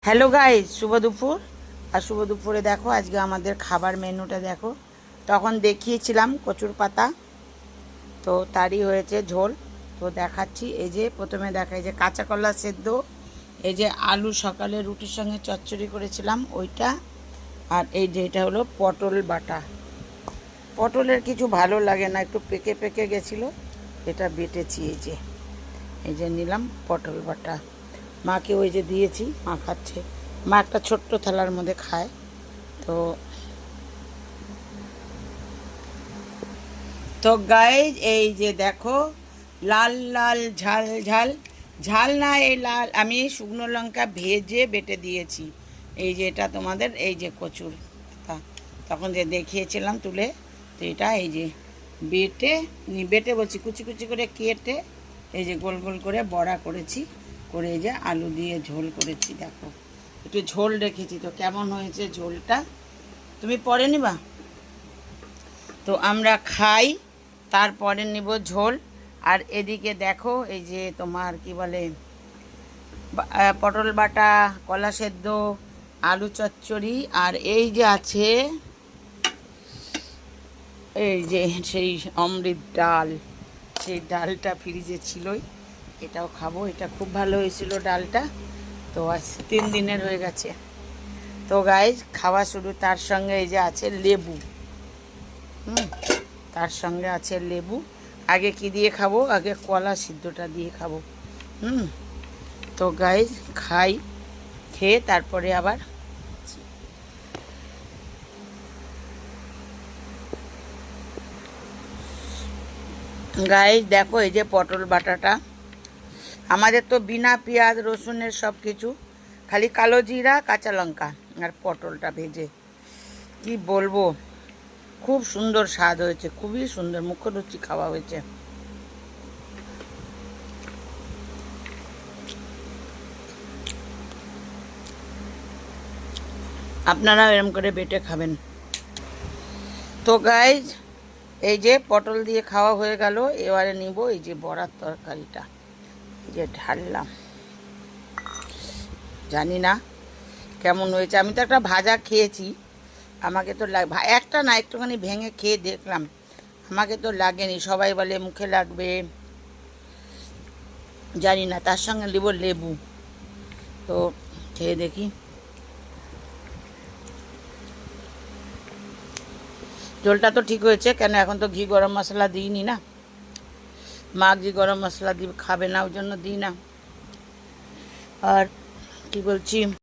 Hello guys, শুভ দুপুর। আর শুভ দুপুরে দেখো আজকে আমাদের খাবার মেনুটা দেখো। তখন দেখিয়েছিলাম কচুর পাতা, তো তারই হয়েছে ঝোল। তো দেখাচ্ছি, এই যে প্রথমে দেখা, এই যে কাঁচা কলা সেদ্ধ, এই যে আলু সকালে রুটির সঙ্গে চচ্চড়ি করেছিলাম ওইটা, আর এই যে এটা হলো পটল বাটা। পটলের কিছু ভালো লাগে না, একটু পেকে পেকে গেছিলো, এটা বেটেছি। এই যে নিলাম পটল বাটা, মাকে ওই যে দিয়েছি, মা খাচ্ছে। মা একটা ছোট্ট থালার মধ্যে খায়। তো তো গাইজ, এই যে দেখো, লাল লাল ঝাল ঝাল, ঝাল না, এই লাল, আমি শুকনো লঙ্কা ভেজে বেটে দিয়েছি। এই যে এটা তোমাদের, এই যে কচুর পাতা তখন যে দেখিয়েছিলাম তুলে, তো এটা এই যে বেটে বেটে বলছি, কুচি কুচি করে কেটে এই যে গোল গোল করে বড়া করেছি, করে এই যে আলু দিয়ে ঝোল করেছি। দেখো একটু ঝোল রেখেছি, তো কেমন হয়েছে ঝোলটা তুমি পরে নিবা। তো আমরা খাই, তারপরে নিব ঝোল। আর এদিকে দেখো, এই যে তোমার কি বলে, পটল বাটা, কলা সেদ্ধ, আলু চচ্চড়ি, আর এই যে আছে এই যে সেই অমৃত ডাল, সেই ডালটা ফ্রিজে ছিলই, এটাও খাবো। এটা খুব ভালো হয়েছিল ডালটা, তো আজ 3 দিনের হয়ে গেছে। তো গাইজ খাওয়া শুরু, তার সঙ্গে এই যে আছে লেবু, তার সঙ্গে আছে লেবু। আগে কি দিয়ে খাবো, আগে কলা সিদ্ধটা দিয়ে খাবো। তো গাইজ খাই, খেয়ে তারপরে আবার গাইজ দেখো, এই যে পটল বাটাটা আমাদের তো বিনা পেঁয়াজ রসুনের সব কিছু, খালি কালো জিরা কাঁচা লঙ্কা আর পটলটা ভেজে, কি বলবো, খুব সুন্দর স্বাদ হয়েছে, খুবই সুন্দর, মুখরুচি খাওয়া হয়েছে। আপনারা এরম করে বেটে খাবেন। তো গাইজ, এই যে পটল দিয়ে খাওয়া হয়ে গেল, এবারে নিব এই যে বড়ার তরকারিটা, এই যে ঢাললাম। জানি না কেমন হয়েছে, আমি তো একটা ভাজা খেয়েছি, আমাকে তো একটা না, একটুখানি ভেঙে খেয়ে দেখলাম, আমাকে তো লাগেনি। সবাই বলে মুখে লাগবে, জানি না। তার সঙ্গে নেব লেবু, তো খেয়ে দেখি। ঝোলটা তো ঠিক হয়েছে, কেন এখন তো ঘি গরম মশলা দিইনি না, মা ঘি গরম মশলা দিয়ে খাবে না, ওই জন্য দিই না। আর কি বলছি,